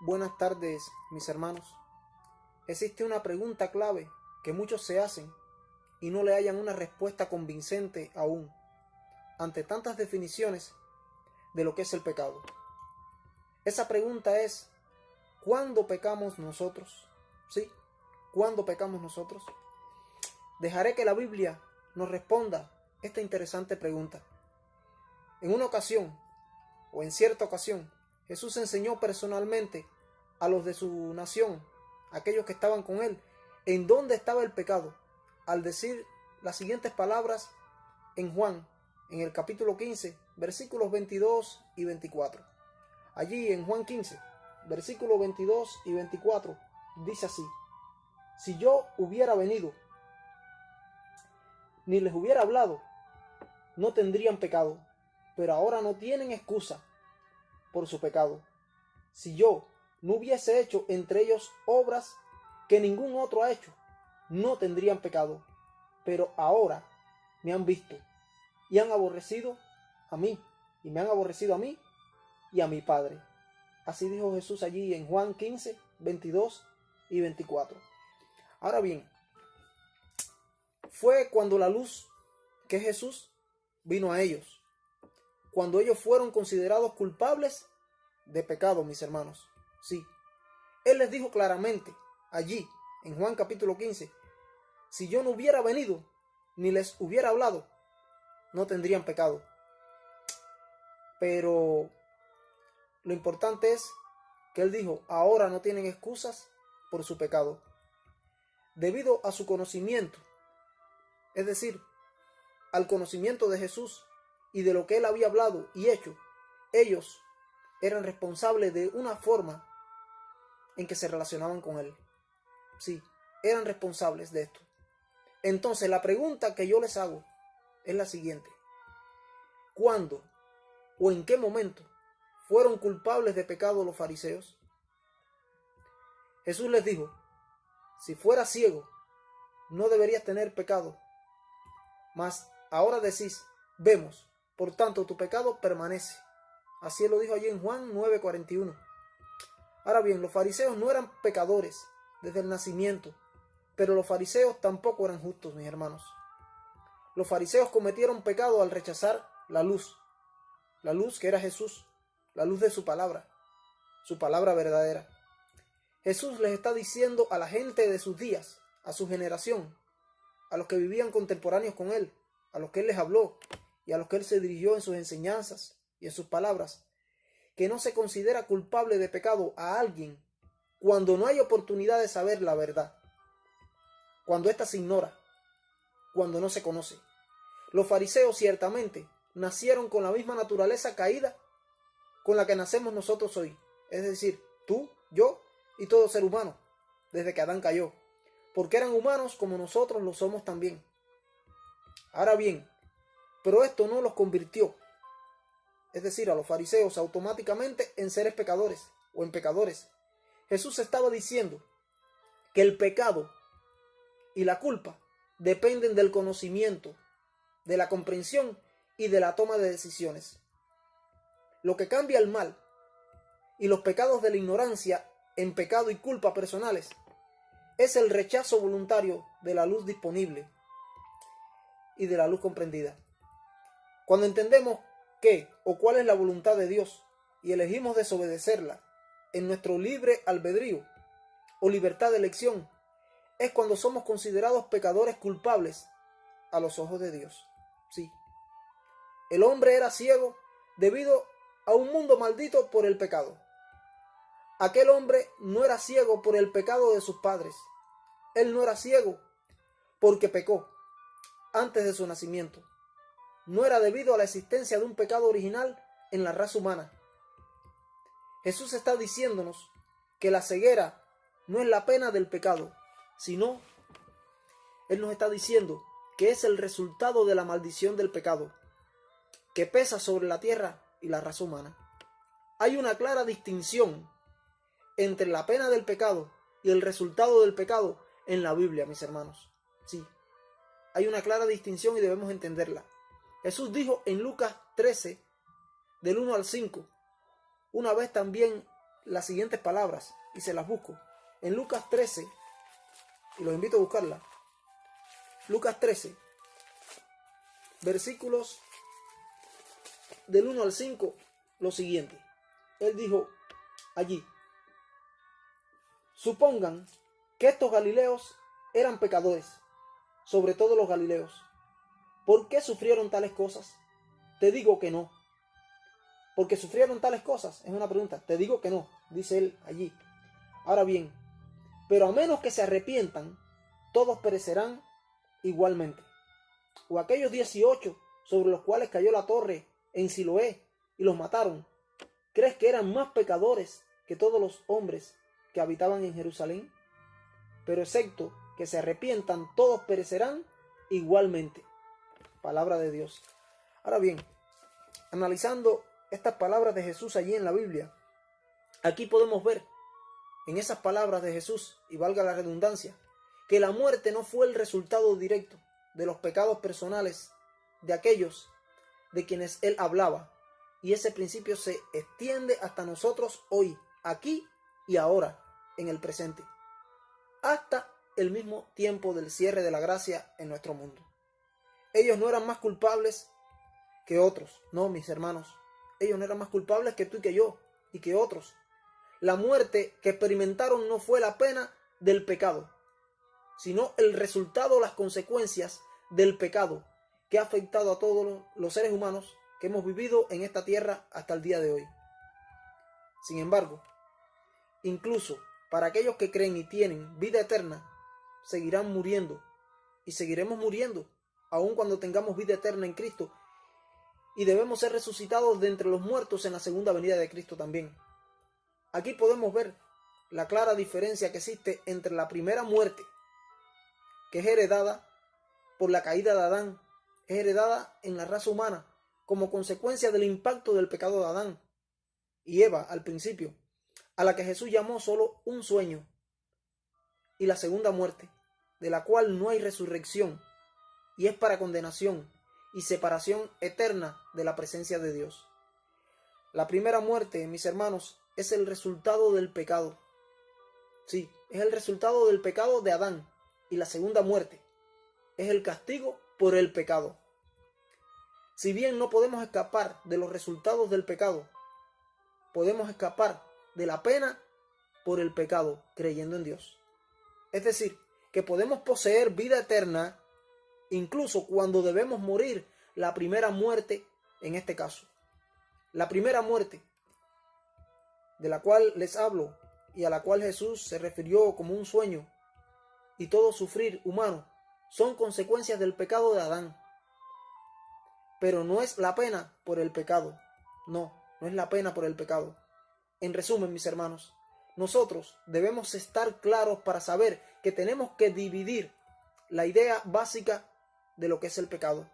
Buenas tardes, mis hermanos. Existe una pregunta clave que muchos se hacen y no le hallan una respuesta convincente aún ante tantas definiciones de lo que es el pecado. Esa pregunta es: ¿cuándo pecamos nosotros? ¿Sí? ¿Cuándo pecamos nosotros? Dejaré que la Biblia nos responda esta interesante pregunta. En una ocasión, o en cierta ocasión, Jesús enseñó personalmente a los de su nación, aquellos que estaban con él, en dónde estaba el pecado, al decir las siguientes palabras en Juan, en el capítulo 15, versículos 22 y 24. Allí en Juan 15, versículos 22 y 24, dice así: si yo hubiera venido, ni les hubiera hablado, no tendrían pecado, pero ahora no tienen excusa por su pecado. Si yo no hubiese hecho entre ellos obras que ningún otro ha hecho, no tendrían pecado, pero ahora me han visto y han aborrecido a mí, y me han aborrecido a mí y a mi Padre. Así dijo Jesús allí en Juan 15, 22 y 24. Ahora bien, fue cuando la luz, que es Jesús, vino a ellos, cuando ellos fueron considerados culpables de pecado, mis hermanos. Sí, Él les dijo claramente allí en Juan capítulo 15, si yo no hubiera venido ni les hubiera hablado, no tendrían pecado. Pero lo importante es que Él dijo, ahora no tienen excusas por su pecado, debido a su conocimiento, es decir, al conocimiento de Jesús y de lo que Él había hablado y hecho. Ellos eran responsables de una forma en que se relacionaban con Él. Sí, eran responsables de esto. Entonces la pregunta que yo les hago es la siguiente: ¿cuándo o en qué momento fueron culpables de pecado los fariseos? Jesús les dijo, si fueras ciego, no deberías tener pecado. Mas ahora decís, vemos, por tanto tu pecado permanece. Así Él lo dijo allí en Juan 9:41. Ahora bien, los fariseos no eran pecadores desde el nacimiento, pero los fariseos tampoco eran justos, mis hermanos. Los fariseos cometieron pecado al rechazar la luz que era Jesús, la luz de su palabra verdadera. Jesús les está diciendo a la gente de sus días, a su generación, a los que vivían contemporáneos con Él, a los que Él les habló y a los que Él se dirigió en sus enseñanzas y en sus palabras, que no se considera culpable de pecado a alguien cuando no hay oportunidad de saber la verdad, cuando ésta se ignora, cuando no se conoce. Los fariseos ciertamente nacieron con la misma naturaleza caída con la que nacemos nosotros hoy, es decir, tú, yo y todo ser humano, desde que Adán cayó, porque eran humanos como nosotros lo somos también. Ahora bien, pero esto no los convirtió, es decir, a los fariseos automáticamente en seres pecadores o en pecadores. Jesús estaba diciendo que el pecado y la culpa dependen del conocimiento, de la comprensión y de la toma de decisiones. Lo que cambia el mal y los pecados de la ignorancia en pecado y culpa personales es el rechazo voluntario de la luz disponible y de la luz comprendida. Cuando entendemos qué o cuál es la voluntad de Dios y elegimos desobedecerla en nuestro libre albedrío o libertad de elección, es cuando somos considerados pecadores culpables a los ojos de Dios. Sí, el hombre era ciego debido a un mundo maldito por el pecado. Aquel hombre no era ciego por el pecado de sus padres. Él no era ciego porque pecó antes de su nacimiento. No era debido a la existencia de un pecado original en la raza humana. Jesús está diciéndonos que la ceguera no es la pena del pecado, sino Él nos está diciendo que es el resultado de la maldición del pecado, que pesa sobre la tierra y la raza humana. Hay una clara distinción entre la pena del pecado y el resultado del pecado en la Biblia, mis hermanos. Sí, hay una clara distinción y debemos entenderla. Jesús dijo en Lucas 13, del 1 al 5, una vez también las siguientes palabras y se las busco. En Lucas 13, y los invito a buscarla. Lucas 13, versículos del 1 al 5, lo siguiente. Él dijo allí: supongan que estos galileos eran pecadores, sobre todo los galileos. ¿Por qué sufrieron tales cosas? Te digo que no. ¿Porque sufrieron tales cosas? Es una pregunta. Te digo que no, dice él allí. Ahora bien, pero a menos que se arrepientan, todos perecerán igualmente. O aquellos 18 sobre los cuales cayó la torre en Siloé y los mataron, ¿crees que eran más pecadores que todos los hombres que habitaban en Jerusalén? Pero excepto que se arrepientan, todos perecerán igualmente. Palabra de Dios. Ahora bien, analizando estas palabras de Jesús allí en la Biblia, aquí podemos ver en esas palabras de Jesús, y valga la redundancia, que la muerte no fue el resultado directo de los pecados personales de aquellos de quienes él hablaba, y ese principio se extiende hasta nosotros hoy, aquí y ahora, en el presente, hasta el mismo tiempo del cierre de la gracia en nuestro mundo. Ellos no eran más culpables que otros, no, mis hermanos. Ellos no eran más culpables que tú y que yo, y que otros. La muerte que experimentaron no fue la pena del pecado, sino el resultado, las consecuencias del pecado que ha afectado a todos los seres humanos que hemos vivido en esta tierra hasta el día de hoy. Sin embargo, incluso para aquellos que creen y tienen vida eterna, seguirán muriendo y seguiremos muriendo, aun cuando tengamos vida eterna en Cristo, y debemos ser resucitados de entre los muertos en la segunda venida de Cristo también. Aquí podemos ver la clara diferencia que existe entre la primera muerte, que es heredada por la caída de Adán, es heredada en la raza humana como consecuencia del impacto del pecado de Adán y Eva al principio, a la que Jesús llamó solo un sueño, y la segunda muerte, de la cual no hay resurrección, y es para condenación y separación eterna de la presencia de Dios. La primera muerte, mis hermanos, es el resultado del pecado. Sí, es el resultado del pecado de Adán. Y la segunda muerte es el castigo por el pecado. Si bien no podemos escapar de los resultados del pecado, podemos escapar de la pena por el pecado creyendo en Dios. Es decir, que podemos poseer vida eterna incluso cuando debemos morir la primera muerte en este caso. La primera muerte de la cual les hablo y a la cual Jesús se refirió como un sueño y todo sufrir humano son consecuencias del pecado de Adán. Pero no es la pena por el pecado. No es la pena por el pecado. En resumen, mis hermanos, nosotros debemos estar claros para saber que tenemos que dividir la idea básica de lo que es el pecado.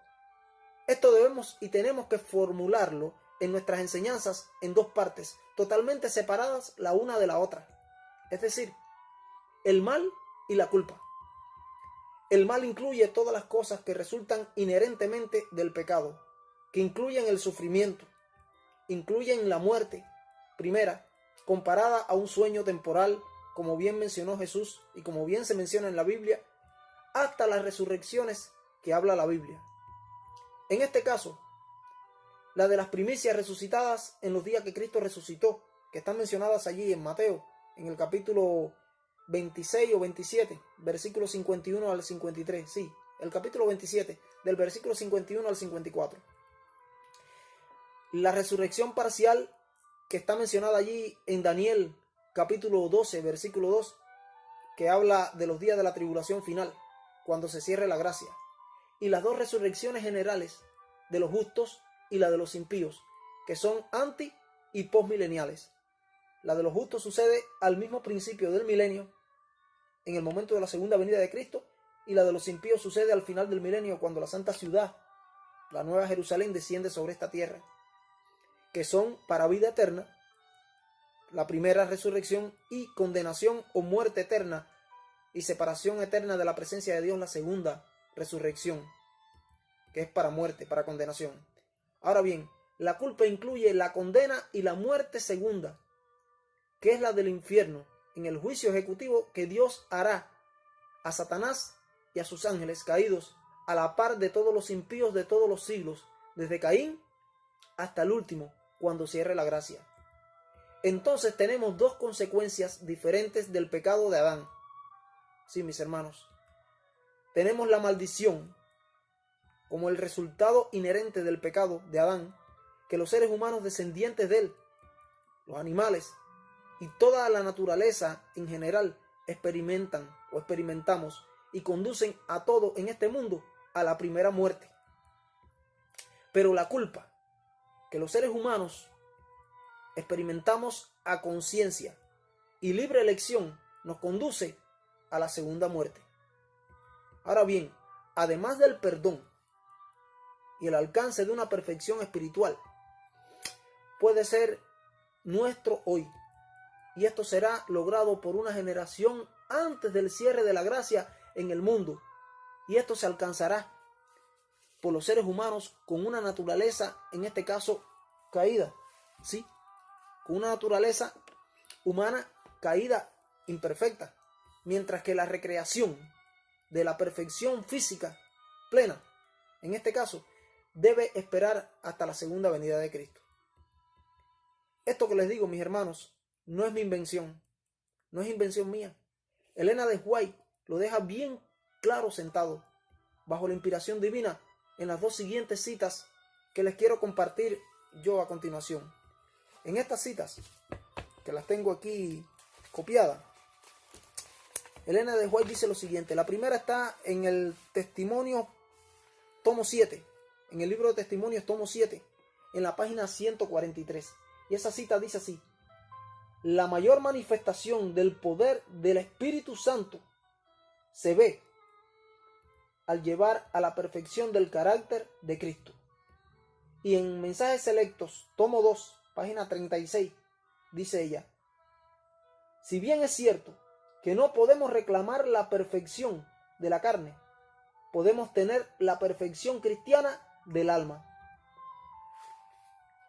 Esto debemos y tenemos que formularlo en nuestras enseñanzas en dos partes, totalmente separadas la una de la otra. Es decir, el mal y la culpa. El mal incluye todas las cosas que resultan inherentemente del pecado, que incluyen el sufrimiento, incluyen la muerte, primera, comparada a un sueño temporal, como bien mencionó Jesús y como bien se menciona en la Biblia, hasta las resurrecciones que habla la Biblia. En este caso, la de las primicias resucitadas en los días que Cristo resucitó, que están mencionadas allí en Mateo, en el capítulo 26 o 27, versículos 51 al 53. Sí, el capítulo 27, del versículo 51 al 54. La resurrección parcial que está mencionada allí en Daniel, capítulo 12, versículo 2, que habla de los días de la tribulación final, cuando se cierre la gracia. Y las dos resurrecciones generales, de los justos y la de los impíos, que son anti y postmileniales. La de los justos sucede al mismo principio del milenio, en el momento de la segunda venida de Cristo, y la de los impíos sucede al final del milenio, cuando la santa ciudad, la nueva Jerusalén, desciende sobre esta tierra, que son para vida eterna, la primera resurrección, y condenación o muerte eterna y separación eterna de la presencia de Dios, la segunda resurrección, que es para muerte, para condenación. Ahora bien, la culpa incluye la condena y la muerte segunda, que es la del infierno, en el juicio ejecutivo que Dios hará a Satanás y a sus ángeles caídos a la par de todos los impíos de todos los siglos, desde Caín hasta el último, cuando cierre la gracia. Entonces tenemos dos consecuencias diferentes del pecado de Adán. Sí, mis hermanos. Tenemos la maldición como el resultado inherente del pecado de Adán, que los seres humanos descendientes de él, los animales y toda la naturaleza en general experimentan o experimentamos y conducen a todo en este mundo a la primera muerte. Pero la culpa que los seres humanos experimentamos a conciencia y libre elección nos conduce a la segunda muerte. Ahora bien, además del perdón y el alcance de una perfección espiritual, puede ser nuestro hoy, y esto será logrado por una generación antes del cierre de la gracia en el mundo, y esto se alcanzará por los seres humanos con una naturaleza, en este caso, caída, ¿sí? Con una naturaleza humana caída, imperfecta, mientras que la recreación de la perfección física plena, en este caso, debe esperar hasta la segunda venida de Cristo. Esto que les digo, mis hermanos, no es mi invención, no es invención mía. Elena de White lo deja bien claro sentado, bajo la inspiración divina, en las dos siguientes citas que les quiero compartir yo a continuación. En estas citas, que las tengo aquí copiadas, Elena de White dice lo siguiente. La primera está en el Testimonio, tomo 7, en el libro de Testimonios, tomo 7, en la página 143. Y esa cita dice así: la mayor manifestación del poder del Espíritu Santo se ve al llevar a la perfección del carácter de Cristo. Y en Mensajes Selectos, tomo 2, página 36, dice ella: si bien es cierto que no podemos reclamar la perfección de la carne, podemos tener la perfección cristiana del alma.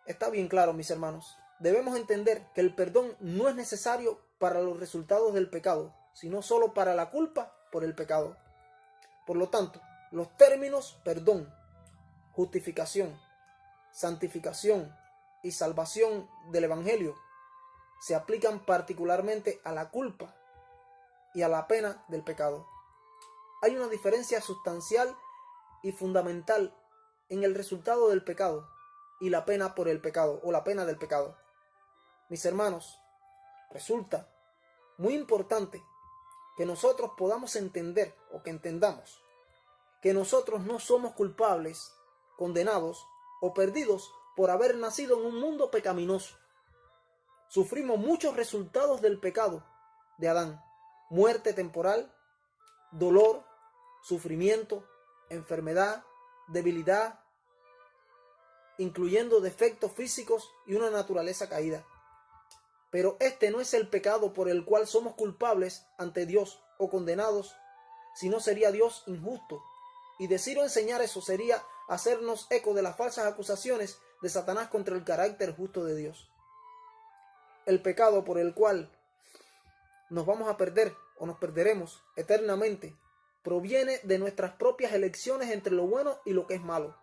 Está bien claro, mis hermanos. Debemos entender que el perdón no es necesario para los resultados del pecado, sino solo para la culpa por el pecado. Por lo tanto, los términos perdón, justificación, santificación y salvación del Evangelio se aplican particularmente a la culpa y a la pena del pecado. Hay una diferencia sustancial y fundamental en el resultado del pecado y la pena por el pecado, o la pena del pecado. Mis hermanos, resulta muy importante que nosotros podamos entender, o que entendamos, que nosotros no somos culpables, condenados o perdidos por haber nacido en un mundo pecaminoso. Sufrimos muchos resultados del pecado de Adán: muerte temporal, dolor, sufrimiento, enfermedad, debilidad, incluyendo defectos físicos y una naturaleza caída. Pero este no es el pecado por el cual somos culpables ante Dios o condenados, sino sería Dios injusto. Y decir o enseñar eso sería hacernos eco de las falsas acusaciones de Satanás contra el carácter justo de Dios. El pecado por el cual nos vamos a perder o nos perderemos eternamente proviene de nuestras propias elecciones entre lo bueno y lo que es malo.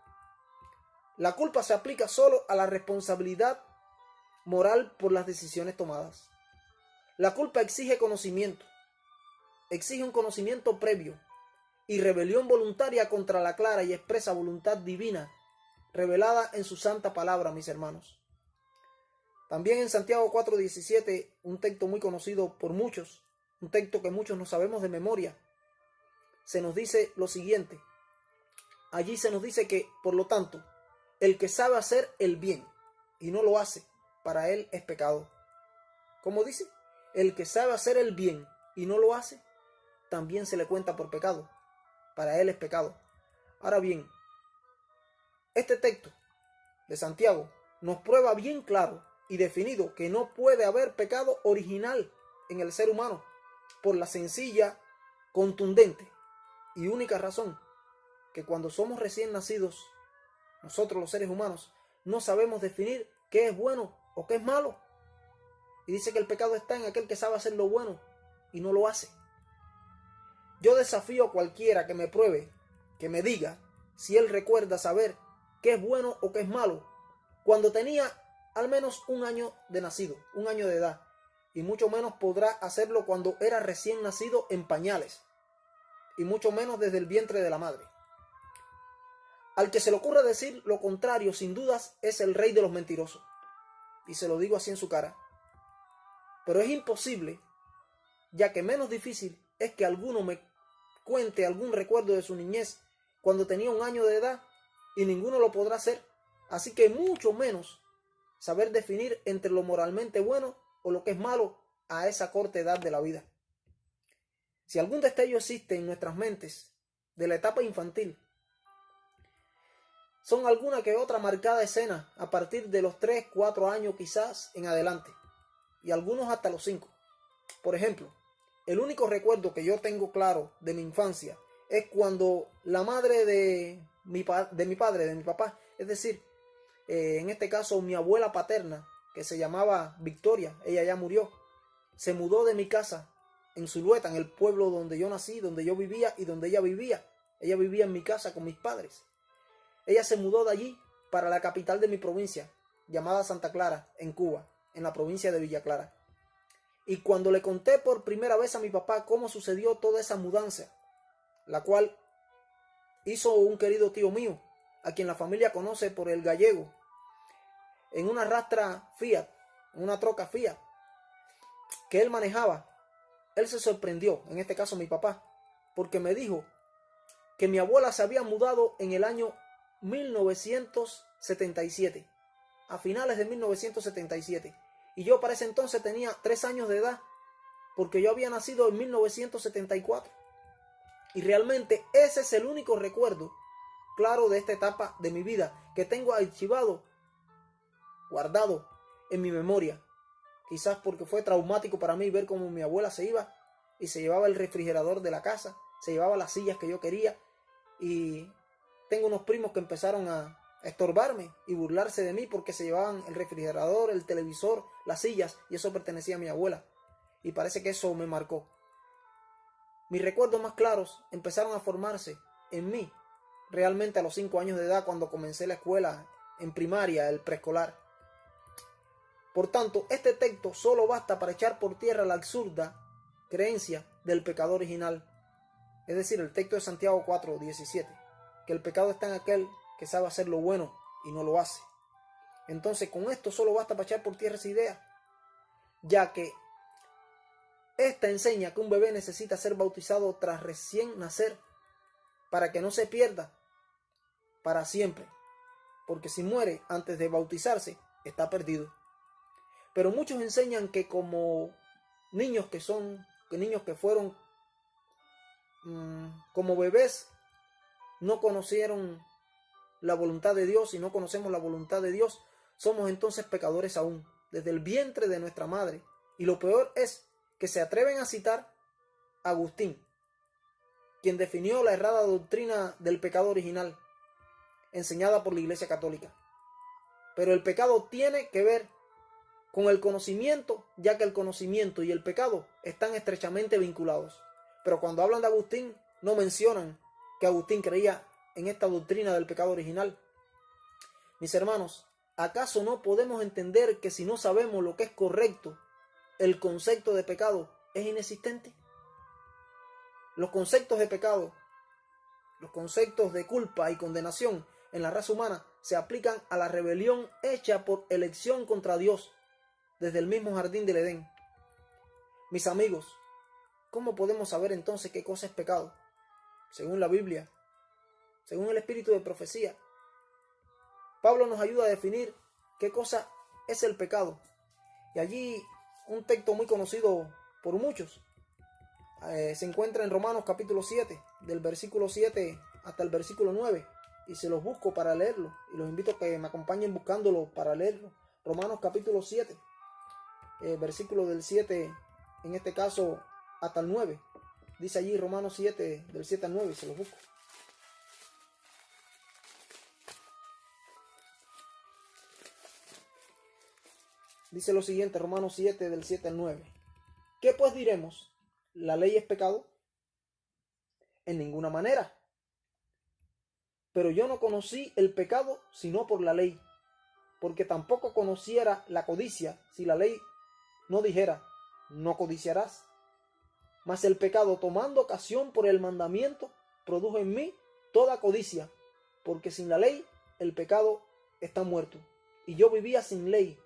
La culpa se aplica solo a la responsabilidad moral por las decisiones tomadas. La culpa exige conocimiento, exige un conocimiento previo y rebelión voluntaria contra la clara y expresa voluntad divina revelada en su santa palabra, mis hermanos. También en Santiago 4:17, un texto muy conocido por muchos, un texto que muchos no sabemos de memoria, se nos dice lo siguiente. Allí se nos dice que, por lo tanto, el que sabe hacer el bien y no lo hace, para él es pecado. ¿Cómo dice? El que sabe hacer el bien y no lo hace, también se le cuenta por pecado. Para él es pecado. Ahora bien, este texto de Santiago nos prueba bien claro y definido que no puede haber pecado original en el ser humano, por la sencilla, contundente y única razón que cuando somos recién nacidos, nosotros los seres humanos no sabemos definir qué es bueno o qué es malo. Y dice que el pecado está en aquel que sabe hacer lo bueno y no lo hace. Yo desafío a cualquiera que me pruebe, que me diga si él recuerda saber qué es bueno o qué es malo cuando tenía al menos un año de nacido, un año de edad, y mucho menos podrá hacerlo cuando era recién nacido en pañales, y mucho menos desde el vientre de la madre. Al que se le ocurra decir lo contrario, sin dudas, es el rey de los mentirosos, y se lo digo así en su cara. Pero es imposible, ya que menos difícil es que alguno me cuente algún recuerdo de su niñez cuando tenía un año de edad, y ninguno lo podrá hacer, así que mucho menos saber definir entre lo moralmente bueno o lo que es malo a esa corta edad de la vida. Si algún destello existe en nuestras mentes de la etapa infantil, son alguna que otra marcada escena a partir de los 3, 4 años quizás en adelante, y algunos hasta los 5. Por ejemplo, el único recuerdo que yo tengo claro de mi infancia es cuando la madre de mi papá, es decir, en este caso mi abuela paterna, que se llamaba Victoria, ella ya murió, se mudó de mi casa en Zulueta, en el pueblo donde yo nací, donde yo vivía y donde ella vivía. Ella vivía en mi casa con mis padres. Ella se mudó de allí para la capital de mi provincia, llamada Santa Clara, en Cuba, en la provincia de Villa Clara. Y cuando le conté por primera vez a mi papá cómo sucedió toda esa mudanza, la cual hizo un querido tío mío, a quien la familia conoce por el Gallego, en una rastra Fiat, en una troca Fiat, que él manejaba, él se sorprendió, en este caso mi papá, porque me dijo que mi abuela se había mudado en el año 1977, a finales de 1977, y yo para ese entonces tenía 3 años de edad, porque yo había nacido en 1974, y realmente ese es el único recuerdo claro de esta etapa de mi vida que tengo archivado, guardado en mi memoria, quizás porque fue traumático para mí ver cómo mi abuela se iba y se llevaba el refrigerador de la casa, se llevaba las sillas que yo quería, y tengo unos primos que empezaron a estorbarme y burlarse de mí porque se llevaban el refrigerador, el televisor, las sillas, y eso pertenecía a mi abuela, y parece que eso me marcó. Mis recuerdos más claros empezaron a formarse en mí realmente a los 5 años de edad, cuando comencé la escuela en primaria, el preescolar. Por tanto, este texto solo basta para echar por tierra la absurda creencia del pecado original, es decir, el texto de Santiago 4:17, que el pecado está en aquel que sabe hacer lo bueno y no lo hace. Entonces, con esto solo basta para echar por tierra esa idea, ya que esta enseña que un bebé necesita ser bautizado tras recién nacer para que no se pierda para siempre, porque si muere antes de bautizarse, está perdido. Pero muchos enseñan que como niños que fueron como bebés, no conocieron la voluntad de Dios y no conocemos la voluntad de Dios, somos entonces pecadores aún, desde el vientre de nuestra madre. Y lo peor es que se atreven a citar a Agustín, quien definió la errada doctrina del pecado original, enseñada por la Iglesia Católica. Pero el pecado tiene que ver con el conocimiento, ya que el conocimiento y el pecado están estrechamente vinculados. Pero cuando hablan de Agustín, no mencionan que Agustín creía en esta doctrina del pecado original. Mis hermanos, ¿acaso no podemos entender que si no sabemos lo que es correcto, el concepto de pecado es inexistente? Los conceptos de pecado, los conceptos de culpa y condenación en la raza humana se aplican a la rebelión hecha por elección contra Dios desde el mismo jardín del Edén. Mis amigos, ¿cómo podemos saber entonces qué cosa es pecado? Según la Biblia, según el espíritu de profecía, Pablo nos ayuda a definir qué cosa es el pecado. Y allí un texto muy conocido por muchos se encuentra en Romanos capítulo 7, del versículo 7 hasta el versículo 9. Y se los busco para leerlo. Y los invito a que me acompañen buscándolo para leerlo. Romanos capítulo 7, versículo del 7, en este caso hasta el 9. Dice allí Romanos 7, del 7 al 9, y se los busco. Dice lo siguiente, Romanos 7, del 7 al 9. ¿Qué pues diremos? ¿La ley es pecado? En ninguna manera. Pero yo no conocí el pecado sino por la ley, porque tampoco conociera la codicia si la ley no dijera, no codiciarás. Mas el pecado, tomando ocasión por el mandamiento, produjo en mí toda codicia, porque sin la ley el pecado está muerto. Y yo vivía sin ley,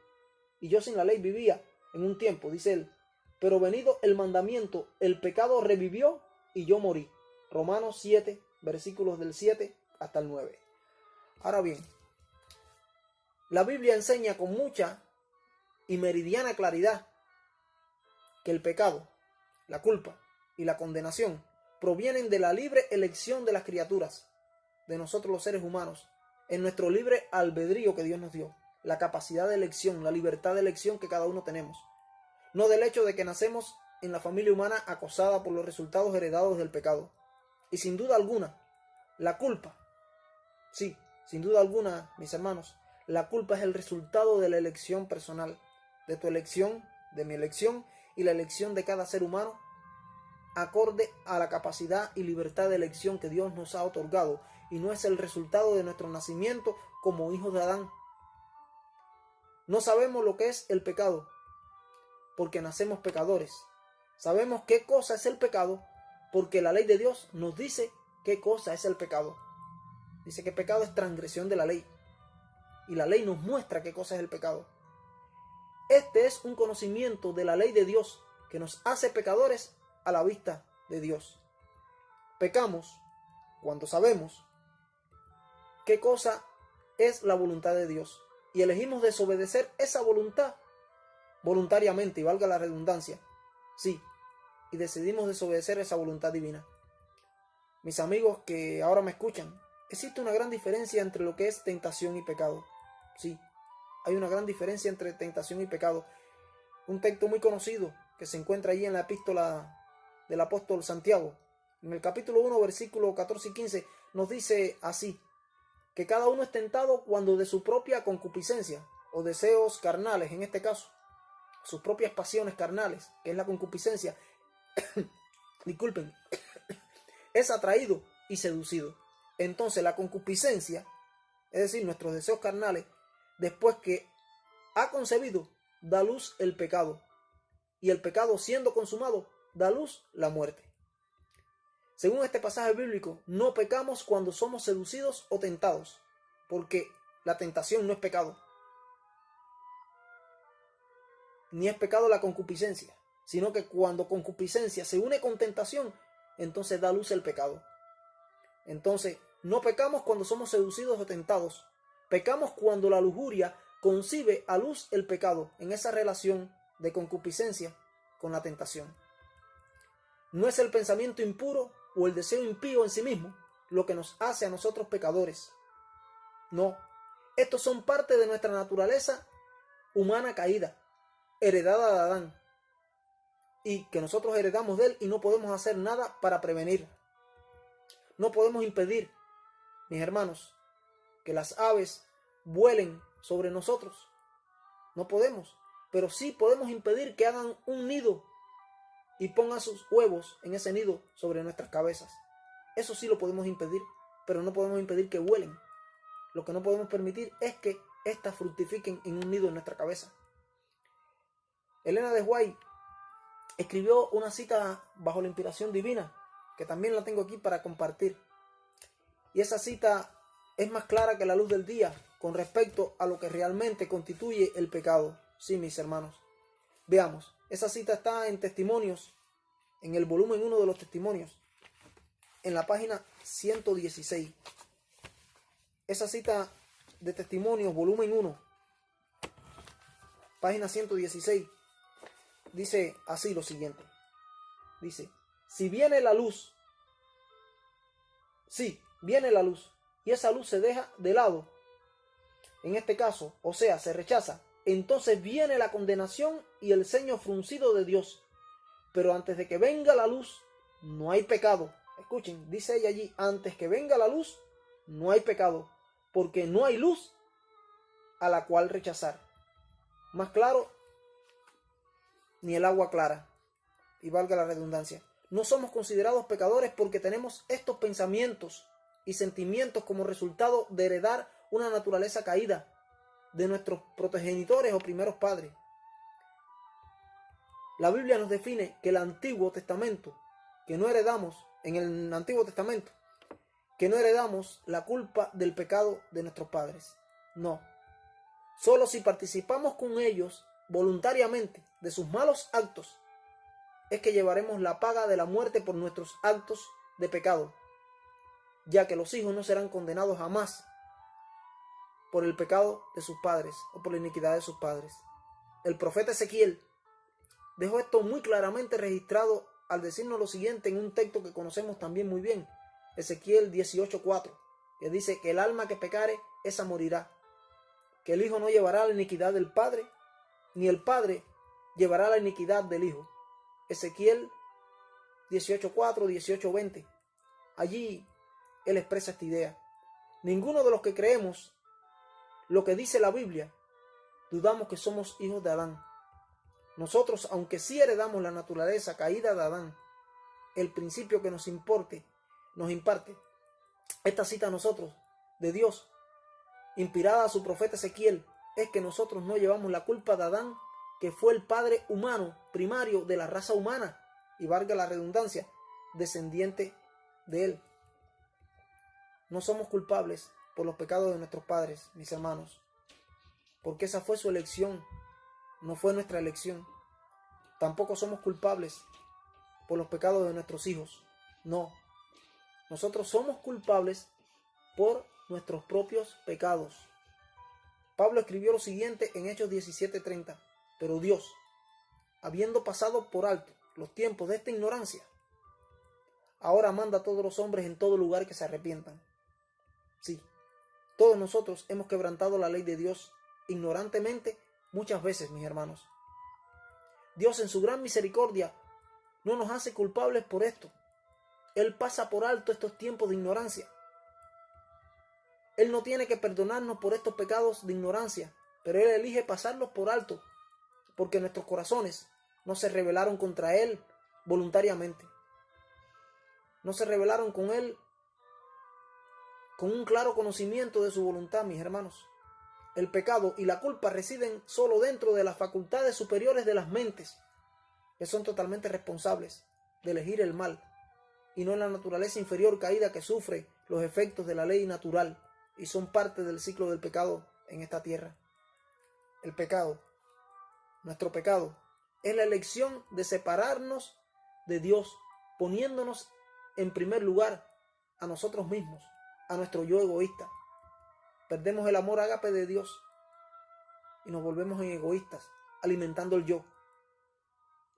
y yo sin la ley vivía en un tiempo, dice él. Pero venido el mandamiento, el pecado revivió y yo morí. Romanos 7, versículos del 7 hasta el 9. Ahora bien, la Biblia enseña con mucha y meridiana claridad que el pecado, la culpa y la condenación provienen de la libre elección de las criaturas, de nosotros los seres humanos, en nuestro libre albedrío que Dios nos dio, la capacidad de elección, la libertad de elección que cada uno tenemos, no del hecho de que nacemos en la familia humana acosada por los resultados heredados del pecado. Y sin duda alguna, la culpa, sí, sin duda alguna, mis hermanos, la culpa es el resultado de la elección personal, de tu elección, de mi elección y la elección de cada ser humano, acorde a la capacidad y libertad de elección que Dios nos ha otorgado, y no es el resultado de nuestro nacimiento como hijos de Adán. No sabemos lo que es el pecado, porque nacemos pecadores. Sabemos qué cosa es el pecado, porque la ley de Dios nos dice qué cosa es el pecado. Dice que pecado es transgresión de la ley, y la ley nos muestra qué cosa es el pecado. Este es un conocimiento de la ley de Dios que nos hace pecadores a la vista de Dios. Pecamos cuando sabemos qué cosa es la voluntad de Dios y elegimos desobedecer esa voluntad voluntariamente, y valga la redundancia, sí, y decidimos desobedecer esa voluntad divina. Mis amigos que ahora me escuchan, existe una gran diferencia entre lo que es tentación y pecado. Sí, hay una gran diferencia entre tentación y pecado. Un texto muy conocido que se encuentra allí en la epístola del apóstol Santiago, en el capítulo 1, versículo 14 y 15, nos dice así, que cada uno es tentado cuando de su propia concupiscencia, o deseos carnales en este caso, sus propias pasiones carnales, que es la concupiscencia, disculpen, es atraído y seducido. Entonces la concupiscencia, es decir, nuestros deseos carnales, después que ha concebido, da luz el pecado, y el pecado siendo consumado, da luz la muerte. Según este pasaje bíblico, no pecamos cuando somos seducidos o tentados, porque la tentación no es pecado, ni es pecado la concupiscencia, sino que cuando concupiscencia se une con tentación, entonces da luz el pecado. Entonces, no pecamos cuando somos seducidos o tentados, pecamos cuando la lujuria concibe a luz el pecado en esa relación de concupiscencia con la tentación. No es el pensamiento impuro o el deseo impío en sí mismo lo que nos hace a nosotros pecadores. No, estos son parte de nuestra naturaleza humana caída, heredada de Adán, y que nosotros heredamos de él y no podemos hacer nada para prevenir. No podemos impedir, mis hermanos, que las aves vuelen sobre nosotros. No podemos, pero sí podemos impedir que hagan un nido y pongan sus huevos en ese nido sobre nuestras cabezas. Eso sí lo podemos impedir, pero no podemos impedir que vuelen. Lo que no podemos permitir es que éstas fructifiquen en un nido en nuestra cabeza. Elena de White escribió una cita bajo la inspiración divina, que también la tengo aquí para compartir. Y esa cita es más clara que la luz del día con respecto a lo que realmente constituye el pecado. Sí, mis hermanos. Veamos, esa cita está en Testimonios, en el volumen 1 de los Testimonios, en la página 116. Esa cita de Testimonios, volumen 1, página 116, dice así lo siguiente. Dice, si viene la luz, sí, viene la luz, y esa luz se deja de lado, en este caso, o sea, se rechaza, entonces viene la condenación y el ceño fruncido de Dios. Pero antes de que venga la luz, no hay pecado. Escuchen, dice ella allí, antes que venga la luz, no hay pecado, porque no hay luz a la cual rechazar. Más claro ni el agua clara. Y valga la redundancia. No somos considerados pecadores porque tenemos estos pensamientos y sentimientos como resultado de heredar una naturaleza caída de nuestros progenitores o primeros padres. La Biblia nos define que el Antiguo Testamento, que no heredamos, en el Antiguo Testamento, que no heredamos la culpa del pecado de nuestros padres. No. Solo si participamos con ellos voluntariamente de sus malos actos, es que llevaremos la paga de la muerte por nuestros actos de pecado, ya que los hijos no serán condenados jamás por el pecado de sus padres o por la iniquidad de sus padres. El profeta Ezequiel dejó esto muy claramente registrado al decirnos lo siguiente en un texto que conocemos también muy bien, Ezequiel 18:4, que dice que el alma que pecare, esa morirá, que el hijo no llevará la iniquidad del padre, ni el padre llevará la iniquidad del hijo. Ezequiel 18:4, 18:20. Allí él expresa esta idea. Ninguno de los que creemos lo que dice la Biblia dudamos que somos hijos de Adán. Nosotros, aunque sí heredamos la naturaleza caída de Adán, el principio que nos imparte esta cita a nosotros de Dios, inspirada a su profeta Ezequiel, es que nosotros no llevamos la culpa de Adán, que fue el padre humano primario de la raza humana, y valga la redundancia, descendiente de él. No somos culpables por los pecados de nuestros padres, mis hermanos, porque esa fue su elección, no fue nuestra elección. Tampoco somos culpables por los pecados de nuestros hijos, no. Nosotros somos culpables por nuestros propios pecados. Pablo escribió lo siguiente en Hechos 17:30. Pero Dios, habiendo pasado por alto los tiempos de esta ignorancia, ahora manda a todos los hombres en todo lugar que se arrepientan. Sí, todos nosotros hemos quebrantado la ley de Dios ignorantemente muchas veces, mis hermanos. Dios en su gran misericordia no nos hace culpables por esto. Él pasa por alto estos tiempos de ignorancia. Él no tiene que perdonarnos por estos pecados de ignorancia, pero Él elige pasarlos por alto, porque nuestros corazones no se rebelaron contra Él voluntariamente. No se rebelaron con Él con un claro conocimiento de su voluntad, mis hermanos. El pecado y la culpa residen solo dentro de las facultades superiores de las mentes, que son totalmente responsables de elegir el mal, y no en la naturaleza inferior caída que sufre los efectos de la ley natural y son parte del ciclo del pecado en esta tierra. El pecado, nuestro pecado, es la elección de separarnos de Dios, poniéndonos en primer lugar a nosotros mismos, a nuestro yo egoísta. Perdemos el amor ágape de Dios y nos volvemos en egoístas, alimentando el yo,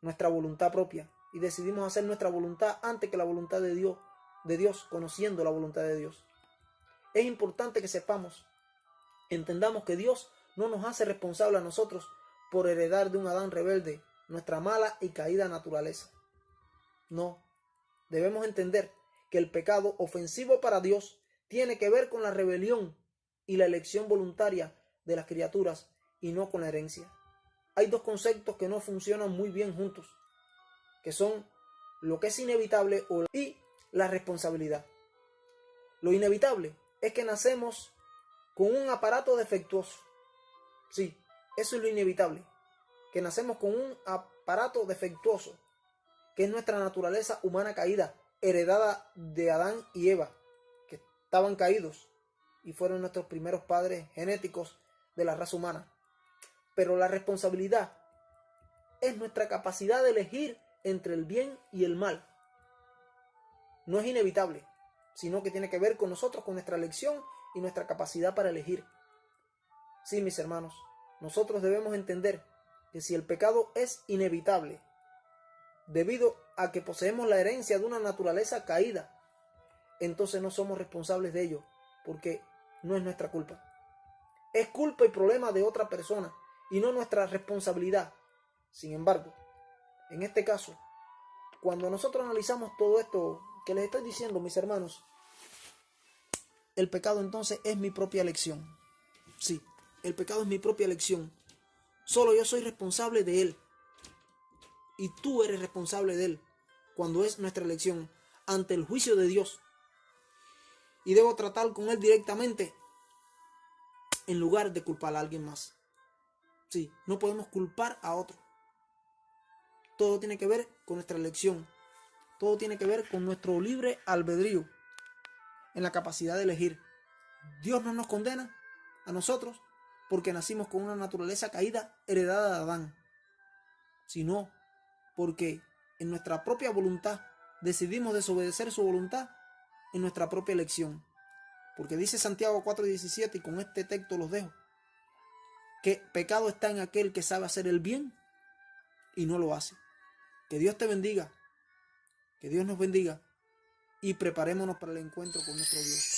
nuestra voluntad propia, y decidimos hacer nuestra voluntad antes que la voluntad de Dios, conociendo la voluntad de Dios. Es importante que sepamos, entendamos que Dios no nos hace responsable a nosotros por heredar de un Adán rebelde nuestra mala y caída naturaleza. No, debemos entender que el pecado ofensivo para Dios tiene que ver con la rebelión y la elección voluntaria de las criaturas y no con la herencia. Hay dos conceptos que no funcionan muy bien juntos, que son lo que es inevitable y la responsabilidad. Lo inevitable es que nacemos con un aparato defectuoso. Sí, eso es lo inevitable, que nacemos con un aparato defectuoso, que es nuestra naturaleza humana caída, heredada de Adán y Eva, que estaban caídos y fueron nuestros primeros padres genéticos de la raza humana. Pero la responsabilidad es nuestra capacidad de elegir entre el bien y el mal. No es inevitable, sino que tiene que ver con nosotros, con nuestra elección y nuestra capacidad para elegir. Sí, mis hermanos, nosotros debemos entender que si el pecado es inevitable, debido a que poseemos la herencia de una naturaleza caída, entonces no somos responsables de ello, porque no es nuestra culpa. Es culpa y problema de otra persona y no nuestra responsabilidad. Sin embargo, en este caso, cuando nosotros analizamos todo esto que les estoy diciendo, mis hermanos, el pecado entonces es mi propia elección. Sí, el pecado es mi propia elección. Solo yo soy responsable de él. y tú eres responsable de él cuando es nuestra elección ante el juicio de Dios. Y debo tratar con él directamente en lugar de culpar a alguien más. Sí, no podemos culpar a otro. Todo tiene que ver con nuestra elección. Todo tiene que ver con nuestro libre albedrío en la capacidad de elegir. Dios no nos condena a nosotros porque nacimos con una naturaleza caída heredada de Adán, sino porque en nuestra propia voluntad decidimos desobedecer su voluntad en nuestra propia elección. Porque dice Santiago 4:17, y con este texto los dejo, que pecado está en aquel que sabe hacer el bien y no lo hace. Que Dios te bendiga, que Dios nos bendiga y preparémonos para el encuentro con nuestro Dios.